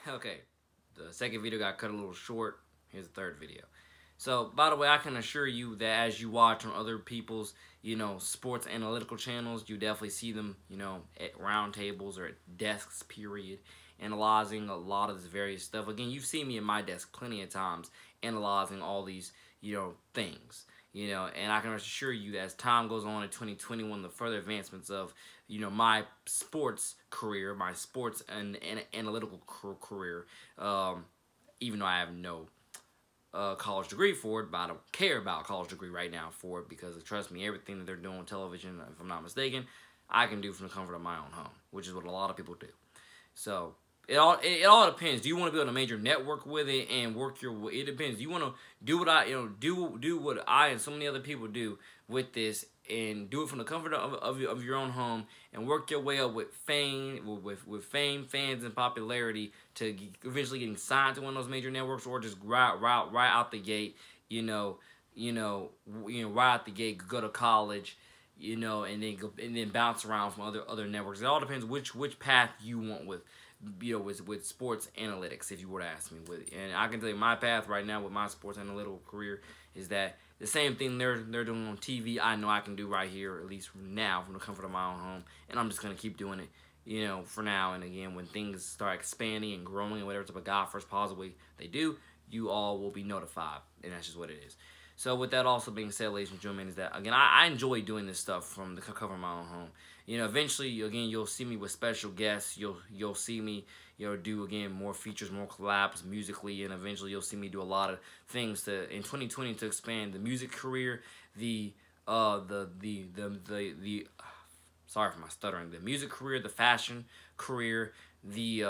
Okay, the second video got cut a little short. Here's the third video. So, by the way, I can assure you that as you watch on other people's, sports analytical channels, you definitely see them, at round tables or at desks, period, analyzing a lot of this various stuff. Again, you've seen me at my desk plenty of times analyzing all these, things. And I can assure you that as time goes on in 2021, the further advancements of, my sports career, my sports and analytical career, even though I have no college degree for it, but I don't care about a college degree right now for it because, trust me, everything that they're doing on television, if I'm not mistaken, I can do from the comfort of my own home, which is what a lot of people do. So it all depends. Do you want to build a major network with it and work your way? It depends. Do you want to do what I do what I and so many other people do with this and do it from the comfort of your own home and work your way up with fame, with fame, fans, and popularity to eventually getting signed to one of those major networks, or just right out the gate, right out the gate, go to college, and then bounce around from other networks. It all depends which path you want with sports analytics, if you were to ask me. And I can tell you my path right now with my sports analytical career is that the same thing they're doing on TV, I know I can do right here, at least now, from the comfort of my own home. And I'm just going to keep doing it, for now. And again, when things start expanding and growing and whatever type of God first positive way they do, you all will be notified. And that's just what it is. So with that also being said, ladies and gentlemen, is that, again, I enjoy doing this stuff from the cover of my own home. Eventually, again, you'll see me with special guests. You'll see me, do, again, more features, more collabs musically, and eventually you'll see me do a lot of things in 2020 to expand the music career, sorry for my stuttering, the music career, the fashion career, the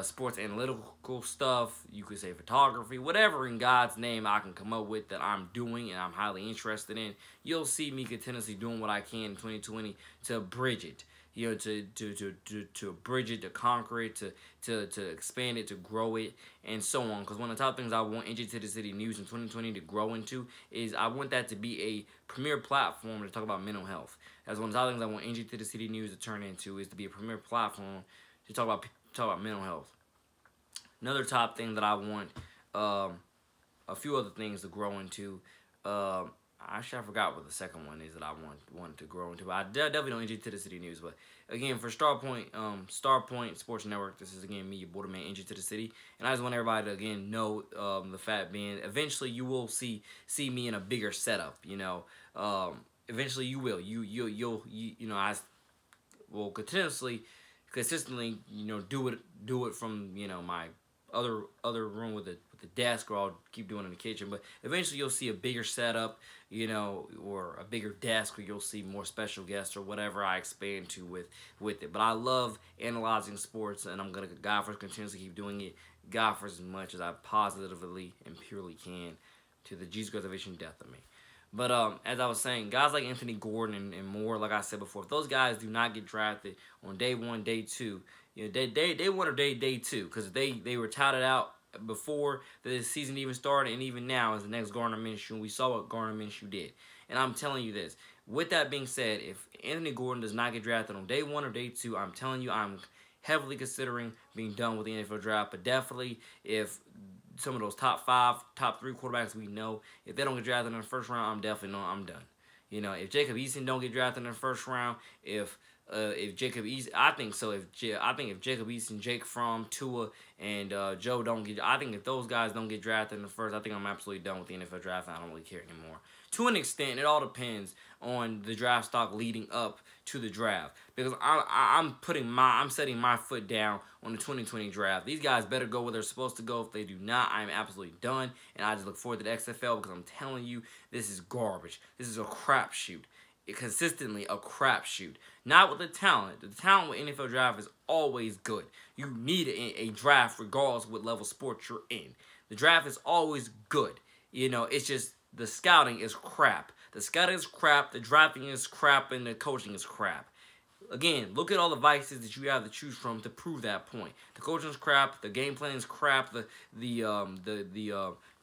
sports analytical stuff, you could say photography, whatever in God's name I can come up with that I'm doing and I'm highly interested in. You'll see me continuously doing what I can in 2020 to bridge it, to bridge it, to conquer it, to expand it, to grow it, and so on. Because one of the top things I want NJ2TheCity News in 2020 to grow into is I want that to be a premier platform to talk about mental health. That's one of the top things I want NJ2TheCity News to turn into, is to be a premier platform to talk about mental health. Another top thing that I want, a few other things to grow into. Actually, I forgot what the second one is that I want to grow into. But I definitely don't NJ2TheCity News. But again, for Starpoint Sports Network, this is again me, your borderman, NJ2TheCity, and I just want everybody to again know the fact being, eventually you will see me in a bigger setup. Eventually you will. I will consistently, do it from my other room with the desk, or I'll keep doing it in the kitchen. But eventually you'll see a bigger setup, or a bigger desk, where you'll see more special guests or whatever I expand to with it. But I love analyzing sports, and I'm gonna God first continuously keep doing it, God first, as much as I positively and purely can, to the Jesus preservation death of me. But as I was saying, guys like Anthony Gordon and more, like I said before, if those guys do not get drafted on day one, day two, day one or day two, because they were touted out before the season even started, and even now as the next Gardner Minshew, and we saw what Gardner Minshew did. And I'm telling you this. With that being said, if Anthony Gordon does not get drafted on day one or day two, I'm telling you, I'm heavily considering being done with the NFL draft. But definitely, if some of those top 3 quarterbacks we know, if they don't get drafted in the first round, I'm done. If Jacob Eason don't get drafted in the first round, if Jacob Eason, I think if Jacob Eason, Jake Fromm, Tua, and Joe don't get, I think if those guys don't get drafted in the first, I think I'm absolutely done with the NFL draft, and I don't really care anymore. To an extent, it all depends on the draft stock leading up to the draft, because I'm setting my foot down on the 2020 draft. These guys better go where they're supposed to go. If they do not, I'm absolutely done, and I just look forward to the XFL, because I'm telling you, this is garbage. This is a crapshoot. Consistently a crapshoot. Not with the talent. The talent with NFL draft is always good. You need a draft regardless of what level sport you're in. The draft is always good. It's just the scouting is crap. The scouting is crap, the drafting is crap, and the coaching is crap. Again, look at all the vices that you have to choose from to prove that point. The coaching is crap, the game plan is crap, the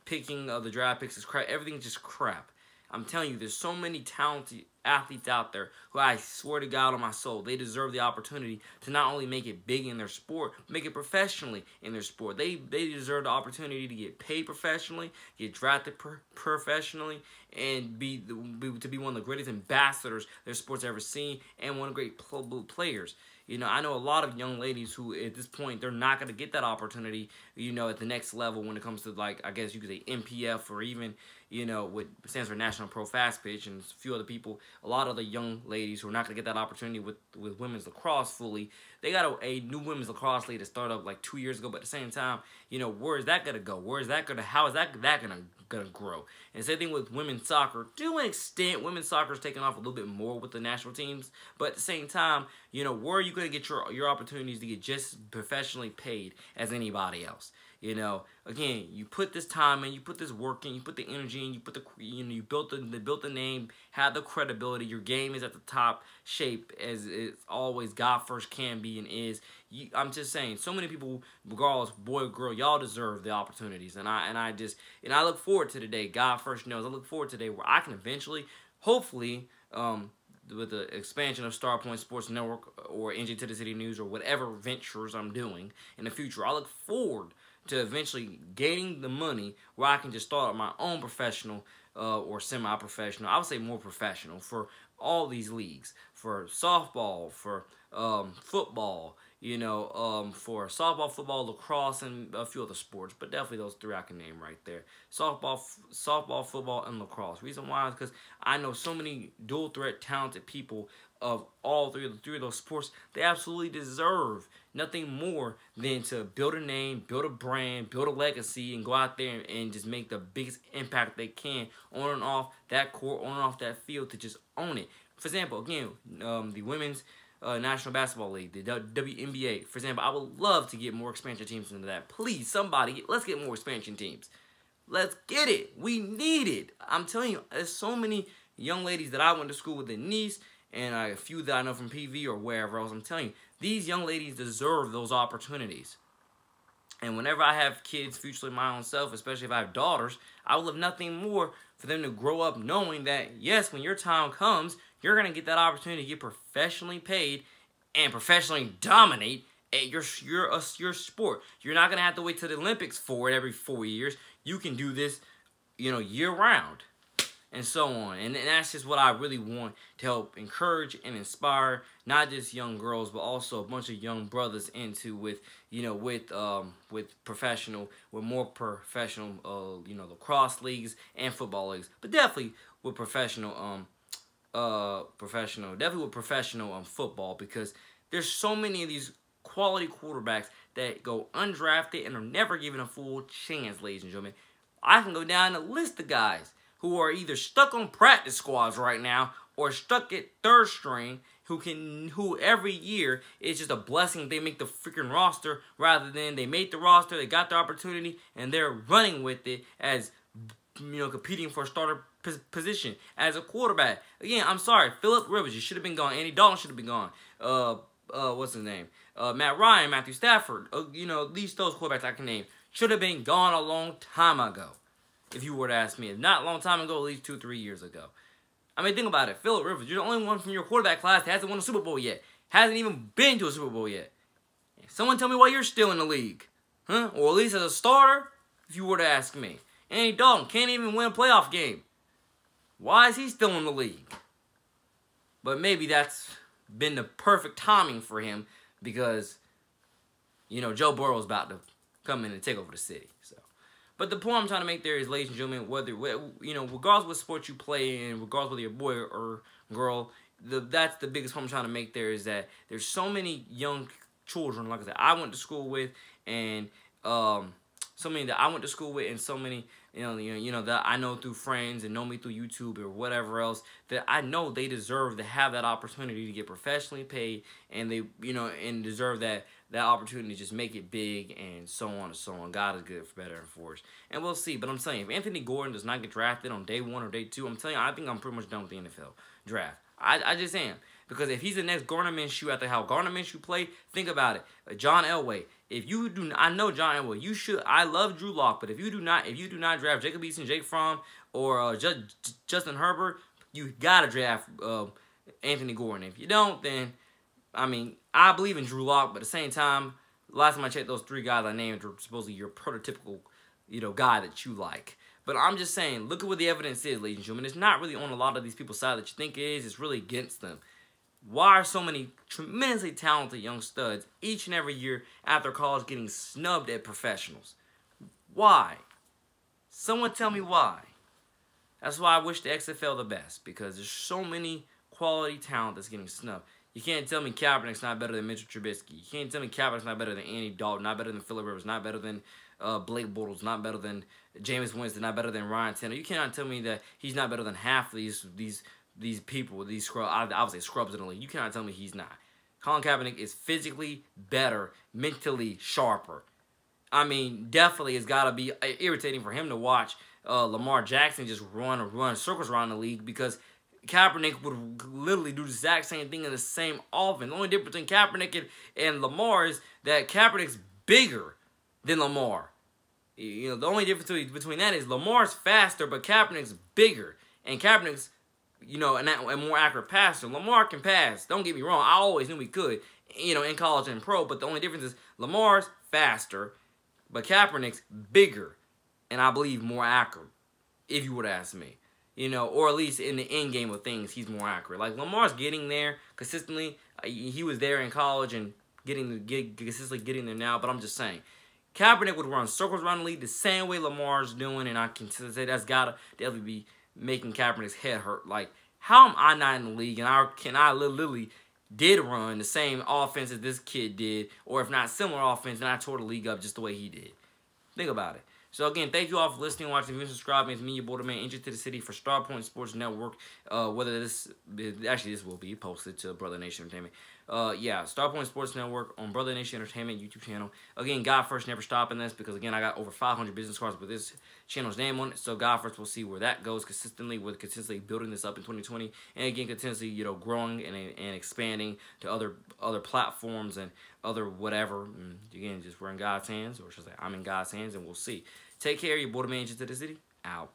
picking of the draft picks is crap. Everything's just crap. I'm telling you, there's so many talented athletes out there who I swear to God on my soul, they deserve the opportunity to not only make it big in their sport, make it professionally in their sport. They deserve the opportunity to get paid professionally, get drafted professionally, and to be one of the greatest ambassadors their sport's ever seen, and one of the great players. You know, I know a lot of young ladies who, at this point, they're not going to get that opportunity, you know, at the next level when it comes to, like, I guess you could say NPF, or even, you know, what stands for National Pro Fast Pitch, and a few other people, a lot of the young ladies who are not going to get that opportunity with women's lacrosse fully. They got a new women's lacrosse league that started up like 2 years ago, but at the same time, you know, where is that going to go? Where is that going to, how is that going to grow? And same thing with women's soccer. To an extent, women's soccer is taking off a little bit more with the national teams, but at the same time, you know, where are you going to get your opportunities to get just professionally paid as anybody else? You know, again, you put this time in, you put this work in, you put the energy in, you put the, you know, you built the name, have the credibility. Your game is at the top shape as it's always God first can be and is. I'm just saying, so many people, regardless, boy or girl, y'all deserve the opportunities, and I look forward to the day. God first knows. I look forward to the day where I can eventually, hopefully, with the expansion of Star Point Sports Network or NJ2TheCity News or whatever ventures I'm doing in the future, I look forward to eventually gaining the money where I can just start my own professional or semi-professional, I would say more professional, for all these leagues, for softball, for football, you know, for softball, football, lacrosse, and a few other sports, but definitely those three I can name right there. Softball, football, and lacrosse. Reason why is because I know so many dual threat talented people of all three of those sports. They absolutely deserve nothing more than to build a name, build a brand, build a legacy, and go out there and just make the biggest impact they can on and off that court, on and off that field, to just own it. For example, again, the women's National Basketball League, the WNBA. For example, I would love to get more expansion teams into that. Please, somebody, let's get more expansion teams. Let's get it. We need it. I'm telling you, there's so many young ladies that I went to school with in Nice, and a few that I know from PV or wherever else. I'm telling you, these young ladies deserve those opportunities. And whenever I have kids, futurely my own self, especially if I have daughters, I would love nothing more for them to grow up knowing that, yes, when your time comes, you're going to get that opportunity to get professionally paid and professionally dominate at your sport. You're not going to have to wait to the Olympics for it every 4 years. You can do this, you know, year-round, and so on. And that's just what I really want to help encourage and inspire not just young girls, but also a bunch of young brothers into with, you know, with more professional, you know, lacrosse leagues and football leagues, but definitely with professional football, because there's so many of these quality quarterbacks that go undrafted and are never given a full chance, ladies and gentlemen. I can go down the list of guys who are either stuck on practice squads right now or stuck at third string, who every year it's just a blessing they make the freaking roster, rather than they made the roster, they got the opportunity, and they're running with it as, you know, competing for a starter position as a quarterback. Again, I'm sorry, Phillip Rivers, you should have been gone. Andy Dalton should have been gone. What's his name? Matt Ryan, Matthew Stafford. You know, at least those quarterbacks I can name should have been gone a long time ago, if you were to ask me. If not a long time ago, at least 2 or 3 years ago. I mean, think about it. Phillip Rivers, you're the only one from your quarterback class that hasn't won a Super Bowl yet. Hasn't even been to a Super Bowl yet. Someone tell me why you're still in the league. Huh? Or at least as a starter, if you were to ask me. Andy Dalton can't even win a playoff game. Why is he still in the league? But maybe that's been the perfect timing for him, because, you know, Joe Burrow's about to come in and take over the city. So, but the point I'm trying to make there is, ladies and gentlemen, whether, you know, regardless of what sport you play in, regardless whether you're a boy or girl, that's the biggest point I'm trying to make there, is that there's so many young children, like I said, I went to school with, and so many that I went to school with, and so many, you know that I know through friends and know me through YouTube or whatever else, that I know they deserve to have that opportunity to get professionally paid, and they, you know, and deserve that opportunity to just make it big, and so on and so on. God is good, for better and for worse. And we'll see. But I'm saying, if Anthony Gordon does not get drafted on day 1 or day 2, I'm telling you, I think I'm pretty much done with the NFL draft. I just am. Because if he's the next Gardner Minshew after how Gardner Minshew played, think about it. John Elway. If you do, I know John Elway. You should. I love Drew Lock, but if you do not draft Jacob Eason, Jake Fromm, or Justin Herbert, you gotta draft Anthony Gordon. If you don't, then I mean, I believe in Drew Lock, but at the same time, last time I checked, those 3 guys I named were supposedly your prototypical, guy that you like. But I'm just saying, look at what the evidence is, ladies and gentlemen. It's not really on a lot of these people's side that you think it is. It's really against them. Why are so many tremendously talented young studs each and every year after college getting snubbed at professionals? Why? Someone tell me why. That's why I wish the XFL the best, because there's so many quality talent that's getting snubbed. You can't tell me Kaepernick's not better than Mitchell Trubisky. You can't tell me Kaepernick's not better than Andy Dalton, not better than Phillip Rivers, not better than Blake Bortles, not better than Jameis Winston, not better than Ryan Tannehill. You cannot tell me that he's not better than half of these people, these scrubs. I would say scrubs in the league. You cannot tell me he's not. Colin Kaepernick is physically better, mentally sharper. I mean, definitely it's got to be irritating for him to watch Lamar Jackson just run circles around the league, because Kaepernick would literally do the exact same thing in the same offense. The only difference between Kaepernick and Lamar is that Kaepernick's bigger than Lamar. The only difference between that is Lamar's faster, but Kaepernick's bigger. And Kaepernick's, a more accurate passer. Lamar can pass. Don't get me wrong. I always knew he could, in college and pro. But the only difference is Lamar's faster, but Kaepernick's bigger. And I believe more accurate, if you would ask me. Or at least in the end game of things, he's more accurate. Like, Lamar's getting there consistently. He was there in college and consistently getting there now. But I'm just saying, Kaepernick would run circles around the league the same way Lamar's doing, and I can say that's got to definitely be making Kaepernick's head hurt. Like, how am I not in the league, and I literally did run the same offense as this kid did, or if not similar offense, and I tore the league up just the way he did? Think about it. So, again, thank you all for listening, watching, and subscribing. It's me, your boy, the man, NJ2TheCity for Star Point Sports Network. Whether this will be posted to Brother Nation Entertainment. Star Point Sports Network on Brother Nation Entertainment YouTube channel. Again, God First, never stopping this, because, again, I got over 500 business cards with this channel's name on it. So, God First, we'll see where that goes consistently, with consistently building this up in 2020. And, again, continuously, growing and expanding to other platforms and other whatever. And, again, just we're in God's hands, or should I say I'm in God's hands, and we'll see. Take care, your boy, the man, NJ2TheCity, out.